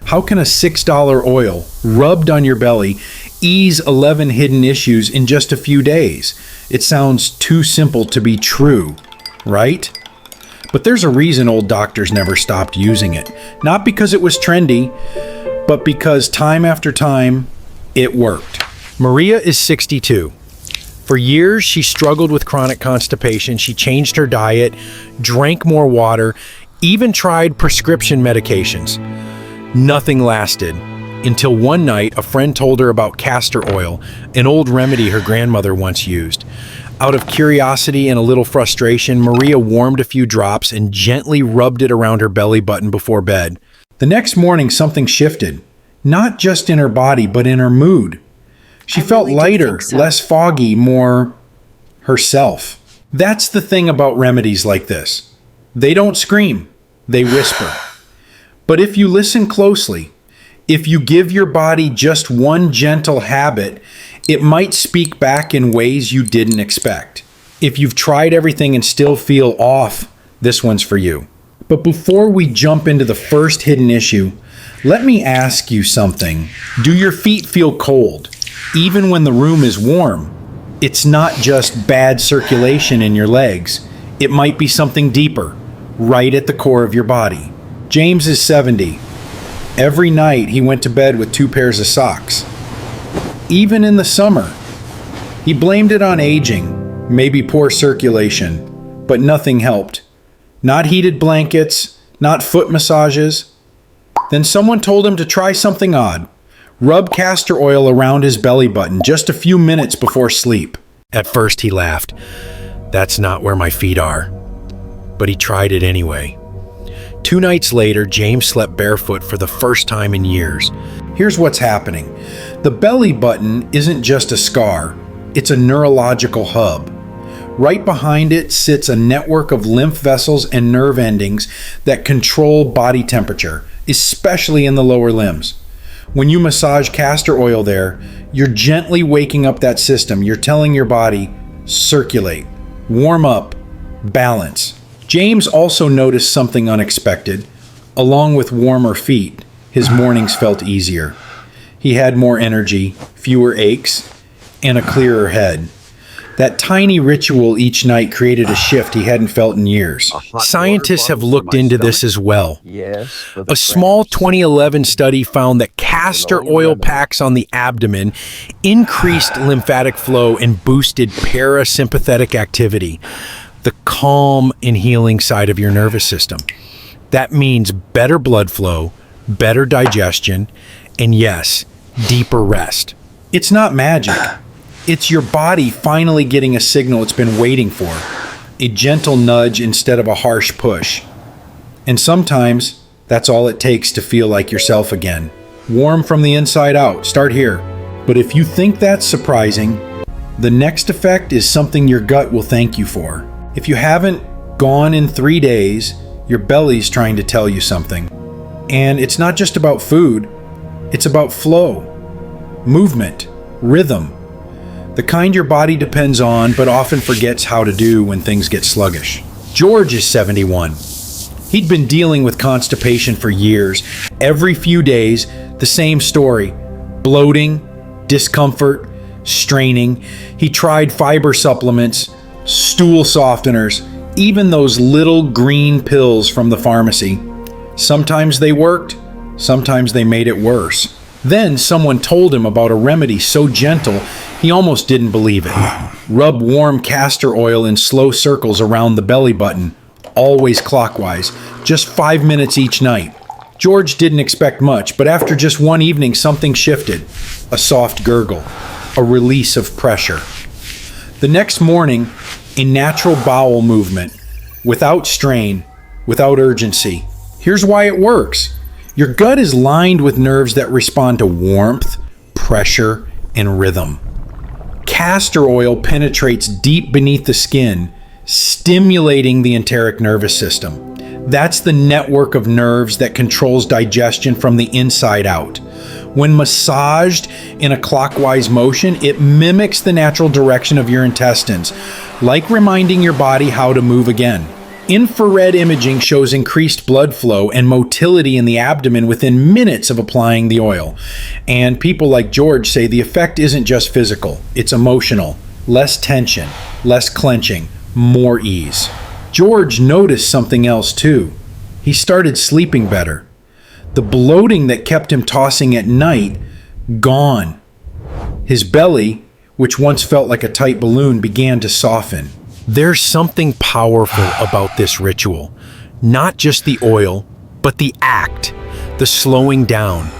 How can a $6 oil rubbed on your belly ease 11 hidden issues in just a few days? It sounds too simple to be true, right? But there's a reason old doctors never stopped using it. Not because it was trendy, but because time after time, it worked. Maria is 62. For years, she struggled with chronic constipation. She changed her diet, drank more water, even tried prescription medications. Nothing lasted until one night a friend told her about castor oil, an old remedy her grandmother once used. Out of curiosity and a little frustration, Maria warmed a few drops and gently rubbed it around her belly button before bed. The next morning, something shifted, not just in her body, but in her mood. She felt lighter, less foggy, more herself. That's the thing about remedies like this. They don't scream, they whisper. But if you listen closely, if you give your body just one gentle habit, it might speak back in ways you didn't expect. If you've tried everything and still feel off, this one's for you. But before we jump into the first hidden issue, let me ask you something. Do your feet feel cold, even when the room is warm? It's not just bad circulation in your legs. It might be something deeper, right at the core of your body. James is 70. Every night he went to bed with 2 pairs of socks. Even in the summer. He blamed it on aging, maybe poor circulation, but nothing helped. Not heated blankets, not foot massages. Then someone told him to try something odd. Rub castor oil around his belly button just a few minutes before sleep. At first he laughed. That's not where my feet are. But he tried it anyway. 2 nights later, James slept barefoot for the first time in years. Here's what's happening. The belly button isn't just a scar, it's a neurological hub. Right behind it sits a network of lymph vessels and nerve endings that control body temperature, especially in the lower limbs. When you massage castor oil there, you're gently waking up that system. You're telling your body, circulate, warm up, balance. James also noticed something unexpected. Along with warmer feet, his mornings felt easier. He had more energy, fewer aches, and a clearer head. That tiny ritual each night created a shift he hadn't felt in years. Scientists have looked into this as well. A small 2011 study found that castor oil packs on the abdomen increased lymphatic flow and boosted parasympathetic activity, the calm and healing side of your nervous system. That means better blood flow, better digestion, and yes, deeper rest. It's not magic. It's your body finally getting a signal it's been waiting for, a gentle nudge instead of a harsh push. And sometimes that's all it takes to feel like yourself again. Warm from the inside out. Start here. But if you think that's surprising, the next effect is something your gut will thank you for. If you haven't gone in 3 days, your belly's trying to tell you something. And it's not just about food, it's about flow, movement, rhythm. The kind your body depends on but often forgets how to do when things get sluggish. George is 71. He'd been dealing with constipation for years. Every few days, the same story. Bloating, discomfort, straining. He tried fiber supplements, stool softeners, even those little green pills from the pharmacy. Sometimes they worked, sometimes they made it worse. Then someone told him about a remedy so gentle, he almost didn't believe it. Rub warm castor oil in slow circles around the belly button, always clockwise, just 5 minutes each night. George didn't expect much, but after just one evening, something shifted. A soft gurgle, a release of pressure. The next morning, a natural bowel movement, without strain, without urgency. Here's why it works. Your gut is lined with nerves that respond to warmth, pressure, and rhythm. Castor oil penetrates deep beneath the skin, stimulating the enteric nervous system. That's the network of nerves that controls digestion from the inside out. When massaged in a clockwise motion, it mimics the natural direction of your intestines, like reminding your body how to move again. Infrared imaging shows increased blood flow and motility in the abdomen within minutes of applying the oil. And people like George say the effect isn't just physical, it's emotional. Less tension, less clenching, more ease. George noticed something else too. He started sleeping better. The bloating that kept him tossing at night, gone. His belly, which once felt like a tight balloon, began to soften. There's something powerful about this ritual. Not just the oil, but the act, the slowing down,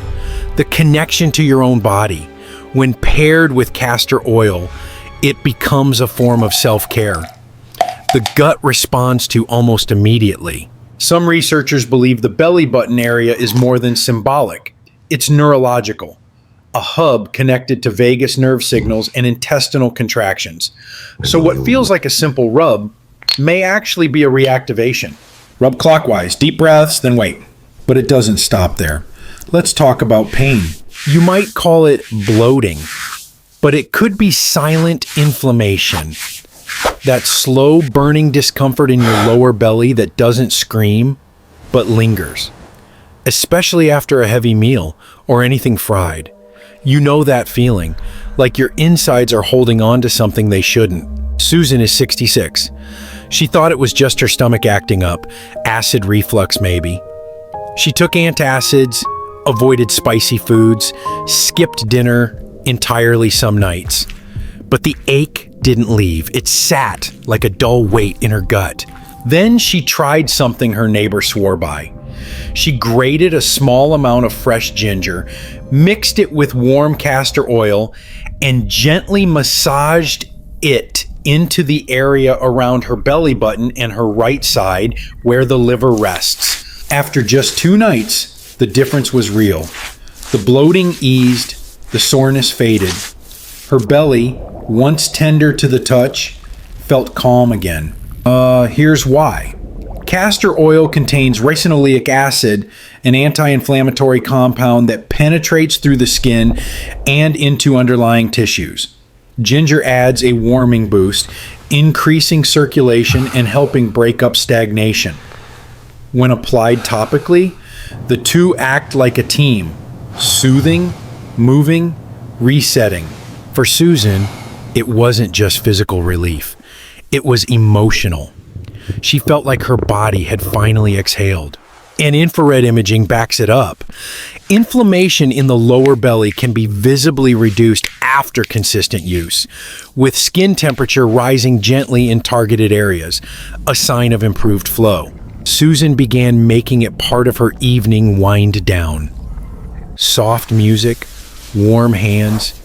the connection to your own body. When paired with castor oil, it becomes a form of self-care. The gut responds to almost immediately. Some researchers believe the belly button area is more than symbolic. It's neurological, a hub connected to vagus nerve signals and intestinal contractions. So what feels like a simple rub may actually be a reactivation. Rub clockwise, deep breaths, then wait. But it doesn't stop there. Let's talk about pain. You might call it bloating, but it could be silent inflammation. That slow burning discomfort in your lower belly that doesn't scream, but lingers. Especially after a heavy meal or anything fried. You know that feeling, like your insides are holding on to something they shouldn't. Susan is 66. She thought it was just her stomach acting up, acid reflux maybe. She took antacids, avoided spicy foods, skipped dinner entirely some nights. But the ache didn't leave. It sat like a dull weight in her gut. Then she tried something her neighbor swore by. She grated a small amount of fresh ginger, mixed it with warm castor oil, and gently massaged it into the area around her belly button and her right side where the liver rests. After just 2 nights, the difference was real. The bloating eased, the soreness faded. Her belly, once tender to the touch, felt calm again. Here's why. Castor oil contains ricinoleic acid, an anti-inflammatory compound that penetrates through the skin and into underlying tissues. Ginger adds a warming boost, increasing circulation and helping break up stagnation. When applied topically, the two act like a team, soothing, moving, resetting. For Susan, it wasn't just physical relief. It was emotional. She felt like her body had finally exhaled. And infrared imaging backs it up. Inflammation in the lower belly can be visibly reduced after consistent use, with skin temperature rising gently in targeted areas, a sign of improved flow. Susan began making it part of her evening wind down. Soft music, warm hands,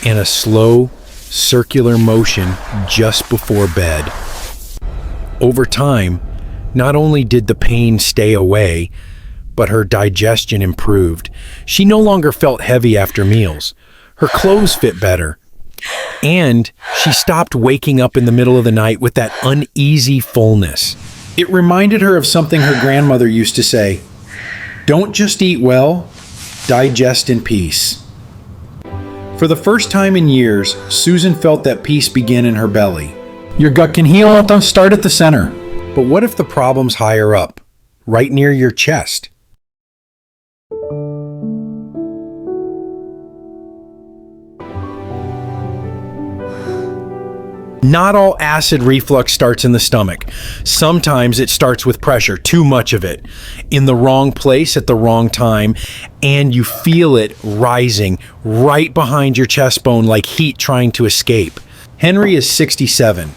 and a slow, circular motion just before bed. Over time, not only did the pain stay away, but her digestion improved. She no longer felt heavy after meals. Her clothes fit better. And she stopped waking up in the middle of the night with that uneasy fullness. It reminded her of something her grandmother used to say, "Don't just eat well, digest in peace." For the first time in years, Susan felt that peace begin in her belly. Your gut can heal, don't start at the center. But what if the problem's higher up, right near your chest? Not all acid reflux starts in the stomach. Sometimes it starts with pressure, too much of it, in the wrong place at the wrong time, and you feel it rising right behind your chest bone like heat trying to escape. Henry is 67.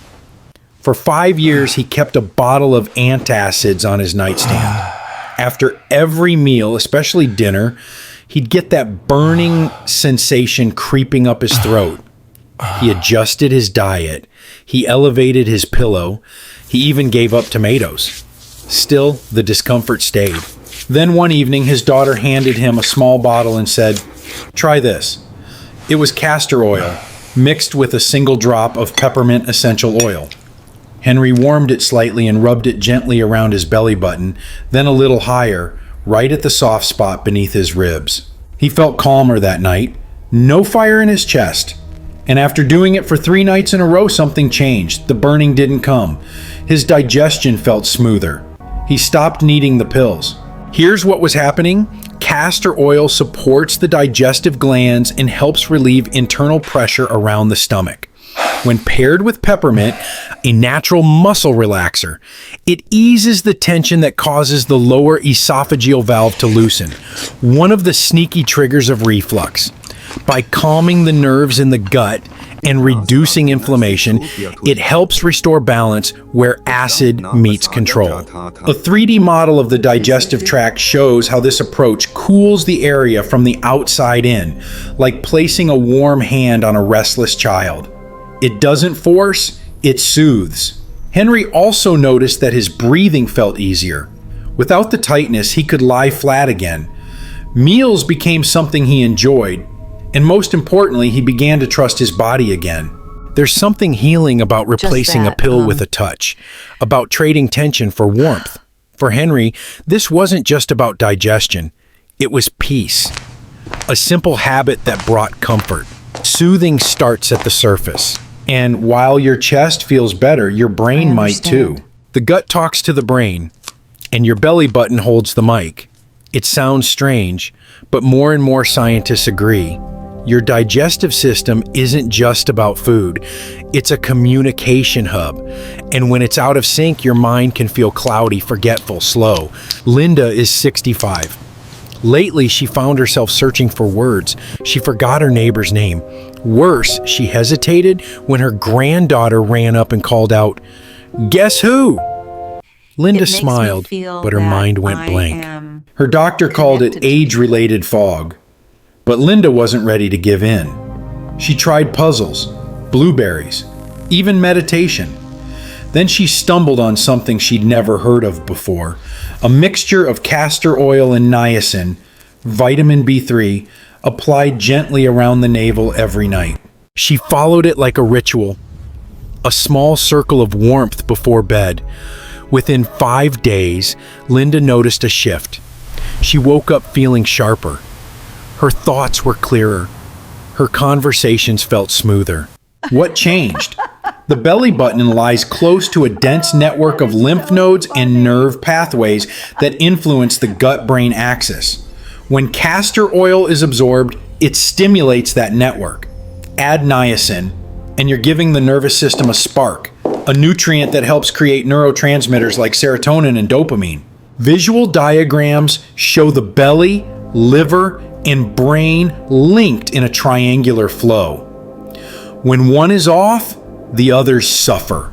For 5 years, he kept a bottle of antacids on his nightstand. After every meal, especially dinner, he'd get that burning sensation creeping up his throat. He adjusted his diet. He elevated his pillow. He even gave up tomatoes. Still, the discomfort stayed. Then one evening, his daughter handed him a small bottle and said, "Try this." It was castor oil, mixed with a single drop of peppermint essential oil. Henry warmed it slightly and rubbed it gently around his belly button, then a little higher, right at the soft spot beneath his ribs. He felt calmer that night, no fire in his chest. And after doing it for 3 nights in a row, something changed. The burning didn't come. His digestion felt smoother. He stopped needing the pills. Here's what was happening. Castor oil supports the digestive glands and helps relieve internal pressure around the stomach. When paired with peppermint, a natural muscle relaxer, it eases the tension that causes the lower esophageal valve to loosen, one of the sneaky triggers of reflux. By calming the nerves in the gut and reducing inflammation, it helps restore balance where acid meets control. A 3D model of the digestive tract shows how this approach cools the area from the outside in, like placing a warm hand on a restless child. It doesn't force, it soothes. Henry also noticed that his breathing felt easier. Without the tightness, he could lie flat again. Meals became something he enjoyed, and most importantly, he began to trust his body again. There's something healing about replacing a pill with a touch, about trading tension for warmth. For Henry, this wasn't just about digestion, it was peace. A simple habit that brought comfort. Soothing starts at the surface. And while your chest feels better, your brain might too. The gut talks to the brain, and your belly button holds the mic. It sounds strange, but more and more scientists agree. Your digestive system isn't just about food. It's a communication hub. And when it's out of sync, your mind can feel cloudy, forgetful, slow. Linda is 65. Lately, she found herself searching for words. She forgot her neighbor's name. Worse, she hesitated when her granddaughter ran up and called out, "Guess who?" Linda smiled, but her mind went blank. Her doctor called it age-related fog. But Linda wasn't ready to give in. She tried puzzles, blueberries, even meditation. Then she stumbled on something she'd never heard of before, a mixture of castor oil and niacin, vitamin B3, applied gently around the navel every night. She followed it like a ritual, a small circle of warmth before bed. Within 5 days, Linda noticed a shift. She woke up feeling sharper. Her thoughts were clearer. Her conversations felt smoother. What changed? The belly button lies close to a dense network of lymph nodes and nerve pathways that influence the gut-brain axis. When castor oil is absorbed, it stimulates that network. Add niacin, and you're giving the nervous system a spark, a nutrient that helps create neurotransmitters like serotonin and dopamine. Visual diagrams show the belly, liver, and brain linked in a triangular flow. When one is off, the others suffer.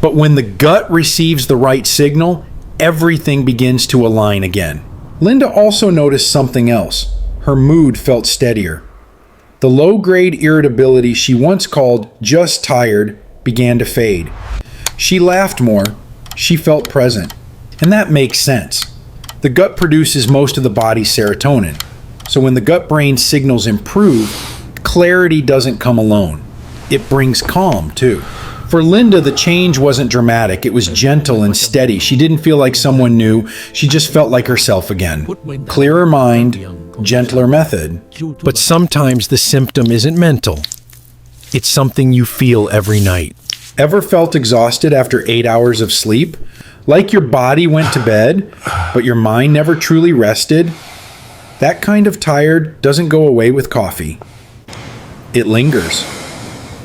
But when the gut receives the right signal, everything begins to align again. Linda also noticed something else. Her mood felt steadier. The low-grade irritability she once called just tired began to fade. She laughed more. She felt present. And that makes sense. The gut produces most of the body's serotonin. So when the gut-brain signals improve, clarity doesn't come alone. It brings calm, too. For Linda, the change wasn't dramatic. It was gentle and steady. She didn't feel like someone new. She just felt like herself again. Clearer mind, gentler method. But sometimes the symptom isn't mental. It's something you feel every night. Ever felt exhausted after 8 hours of sleep? Like your body went to bed, but your mind never truly rested? That kind of tired doesn't go away with coffee. It lingers.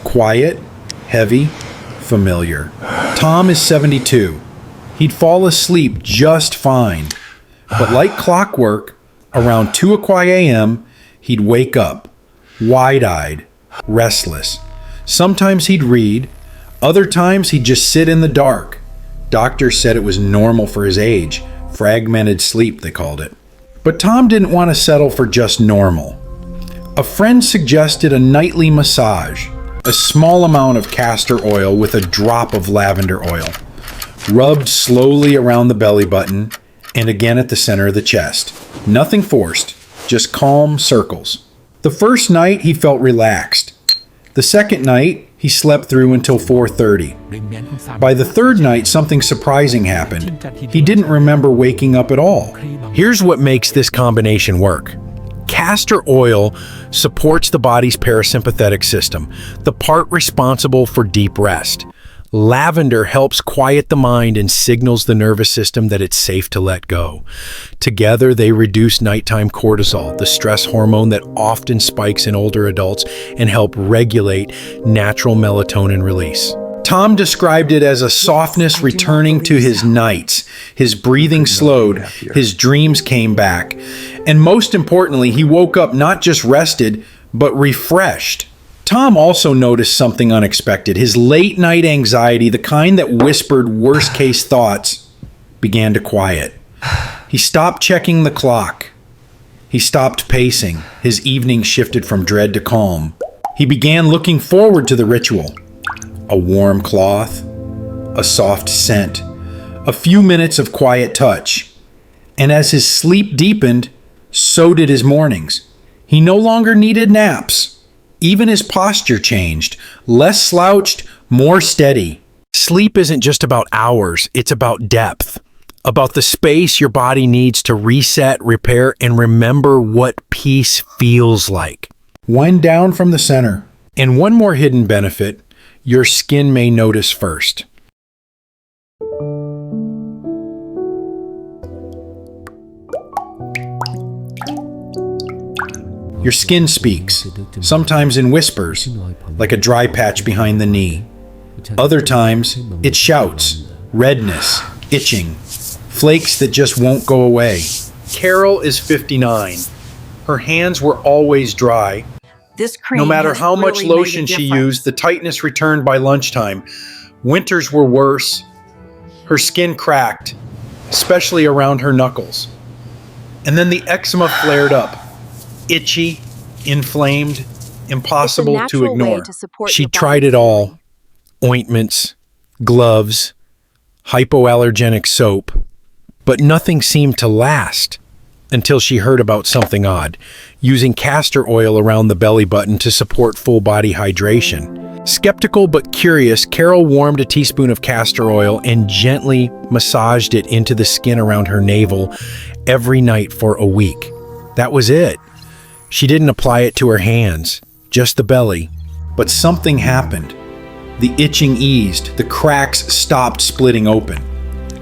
Quiet, heavy, familiar. Tom is 72. He'd fall asleep just fine. But like clockwork, around 2 a.m., he'd wake up, wide-eyed, restless. Sometimes he'd read. Other times he'd just sit in the dark. Doctors said it was normal for his age. Fragmented sleep, they called it. But Tom didn't want to settle for just normal. A friend suggested a nightly massage, a small amount of castor oil with a drop of lavender oil, rubbed slowly around the belly button and again at the center of the chest. Nothing forced, just calm circles. The first night he felt relaxed. The second night he slept through until 4:30. By the third night, something surprising happened. He didn't remember waking up at all. Here's what makes this combination work. Castor oil supports the body's parasympathetic system, the part responsible for deep rest. Lavender helps quiet the mind and signals the nervous system that it's safe to let go. Together, they reduce nighttime cortisol, the stress hormone that often spikes in older adults, and help regulate natural melatonin release. Tom described it as a softness returning to his nights. His breathing slowed, his dreams came back, and most importantly, he woke up not just rested, but refreshed. Tom also noticed something unexpected. His late-night anxiety, the kind that whispered worst-case thoughts, began to quiet. He stopped checking the clock. He stopped pacing. His evening shifted from dread to calm. He began looking forward to the ritual. A warm cloth, a soft scent, a few minutes of quiet touch. And as his sleep deepened, so did his mornings. He no longer needed naps. Even his posture changed, less slouched, more steady. Sleep isn't just about hours, it's about depth, about the space your body needs to reset, repair, and remember what peace feels like. Wind down from the center. And one more hidden benefit, your skin may notice first. Your skin speaks, sometimes in whispers, like a dry patch behind the knee. Other times, it shouts, redness, itching, flakes that just won't go away. Carol is 59. Her hands were always dry. No matter how much lotion she used, the tightness returned by lunchtime. Winters were worse. Her skin cracked, especially around her knuckles. And then the eczema flared up. Itchy, inflamed, impossible to ignore. She tried it all. Ointments, gloves, hypoallergenic soap, but nothing seemed to last until she heard about something odd, using castor oil around the belly button to support full body hydration. Skeptical but curious, Carol warmed a teaspoon of castor oil and gently massaged it into the skin around her navel every night for a week. That was it. She didn't apply it to her hands, just the belly. But something happened. The itching eased, the cracks stopped splitting open.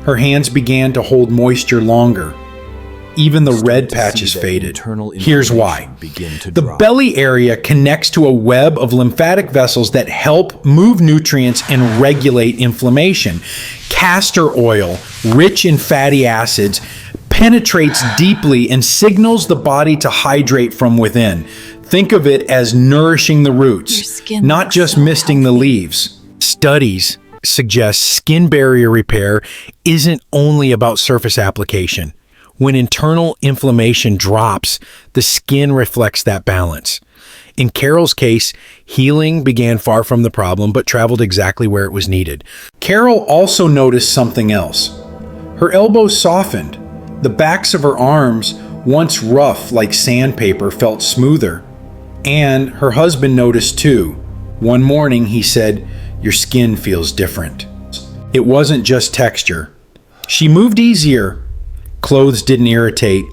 Her hands began to hold moisture longer. Even the red patches faded. Here's why. The belly area connects to a web of lymphatic vessels that help move nutrients and regulate inflammation. Castor oil, rich in fatty acids, penetrates deeply and signals the body to hydrate from within. Think of it as nourishing the roots, not just misting the leaves. Studies suggest skin barrier repair isn't only about surface application. When internal inflammation drops, the skin reflects that balance. In Carol's case, healing began far from the problem but traveled exactly where it was needed. Carol also noticed something else. Her elbows softened. The backs of her arms, once rough like sandpaper, felt smoother. And her husband noticed too. One morning he said, "Your skin feels different." It wasn't just texture. She moved easier. Clothes didn't irritate.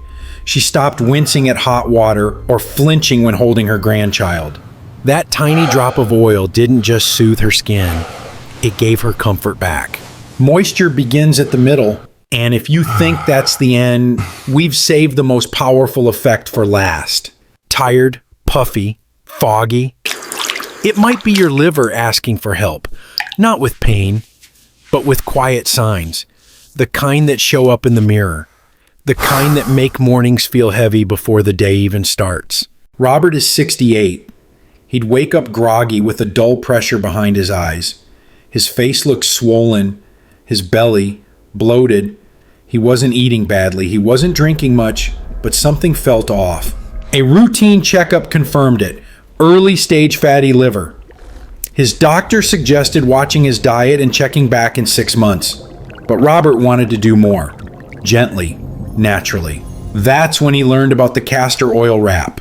She stopped wincing at hot water or flinching when holding her grandchild. That tiny drop of oil didn't just soothe her skin, it gave her comfort back. Moisture begins at the middle. And if you think that's the end, we've saved the most powerful effect for last. Tired, puffy, foggy. It might be your liver asking for help, not with pain, but with quiet signs, the kind that show up in the mirror, the kind that make mornings feel heavy before the day even starts. Robert is 68. He'd wake up groggy with a dull pressure behind his eyes. His face looked swollen, his belly bloated. He wasn't eating badly, he wasn't drinking much, but something felt off. A routine checkup confirmed it. Early stage fatty liver. His doctor suggested watching his diet and checking back in 6 months. But Robert wanted to do more. Gently, naturally. That's when he learned about the castor oil wrap.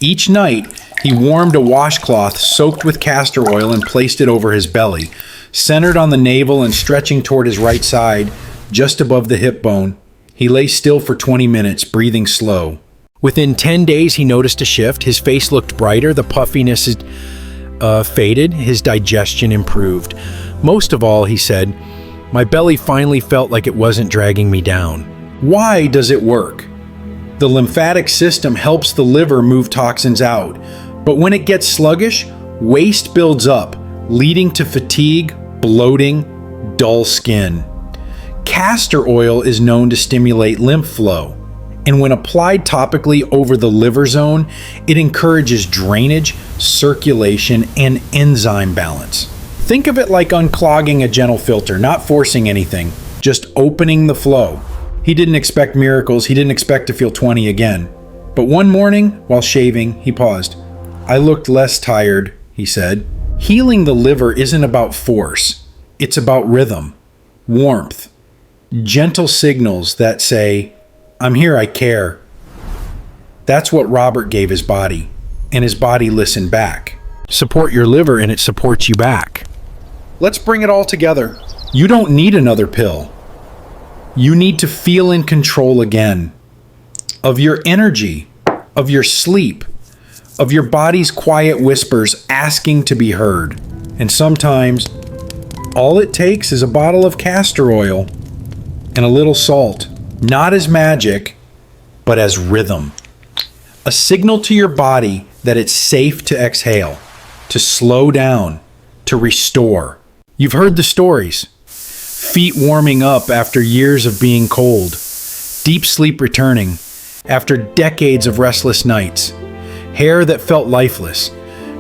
Each night, he warmed a washcloth soaked with castor oil and placed it over his belly, centered on the navel and stretching toward his right side, just above the hip bone. He lay still for 20 minutes, breathing slow. Within 10 days, he noticed a shift. His face looked brighter, the puffiness faded, his digestion improved. Most of all, he said, my belly finally felt like it wasn't dragging me down. Why does it work? The lymphatic system helps the liver move toxins out, but when it gets sluggish, waste builds up, leading to fatigue, bloating, dull skin. Castor oil is known to stimulate lymph flow, and when applied topically over the liver zone, it encourages drainage, circulation, and enzyme balance. Think of it like unclogging a gentle filter, not forcing anything, just opening the flow. He didn't expect miracles, he didn't expect to feel 20 again. But one morning, while shaving, he paused. I looked less tired, he said. Healing the liver isn't about force, it's about rhythm, warmth, gentle signals that say, I'm here, I care. That's what Robert gave his body, and his body listened back. Support your liver and it supports you back. Let's bring it all together. You don't need another pill. You need to feel in control again of your energy, of your sleep, of your body's quiet whispers asking to be heard. And sometimes, all it takes is a bottle of castor oil and a little salt, not as magic, but as rhythm. A signal to your body that it's safe to exhale, to slow down, to restore. You've heard the stories. Feet warming up after years of being cold. Deep sleep returning after decades of restless nights. Hair that felt lifeless,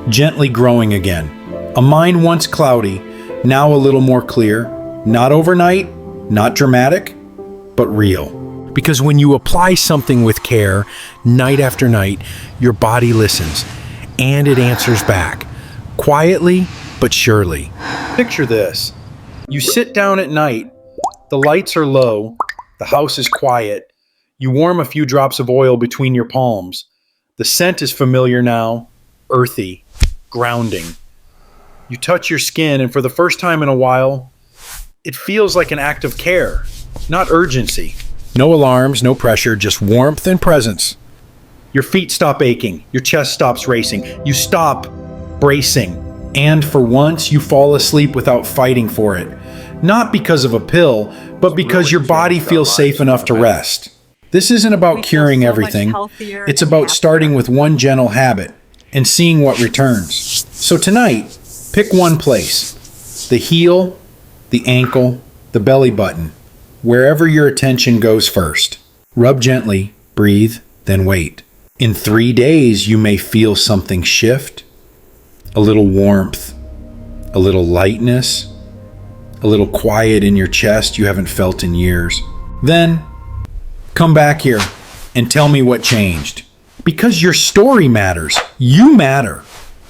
gently growing again. A mind once cloudy, now a little more clear. Not overnight, not dramatic, but real. Because when you apply something with care, night after night, your body listens, and it answers back. Quietly, but surely. Picture this. You sit down at night, the lights are low, the house is quiet, you warm a few drops of oil between your palms. The scent is familiar now, earthy, grounding. You touch your skin, and for the first time in a while, it feels like an act of care, not urgency. No alarms, no pressure, just warmth and presence. Your feet stop aching, your chest stops racing, you stop bracing. And for once, you fall asleep without fighting for it. Not because of a pill, but because your body feels safe enough to rest. This isn't about curing everything. It's about starting with one gentle habit and seeing what returns. So tonight, pick one place. The heel, the ankle, the belly button. Wherever your attention goes first. Rub gently, breathe, then wait. In 3 days, you may feel something shift. A little warmth, a little lightness, a little quiet in your chest you haven't felt in years. Then, come back here and tell me what changed. Because your story matters. You matter.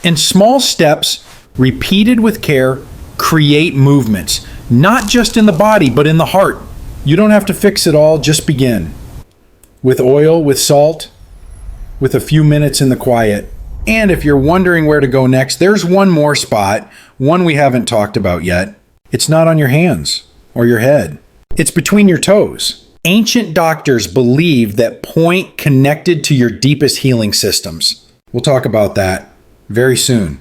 And small steps, repeated with care, create movements. Not just in the body, but in the heart. You don't have to fix it all, just begin. With oil, with salt, with a few minutes in the quiet. And if you're wondering where to go next, there's one more spot, one we haven't talked about yet. It's not on your hands or your head. It's between your toes. Ancient doctors believed that point connected to your deepest healing systems. We'll talk about that very soon.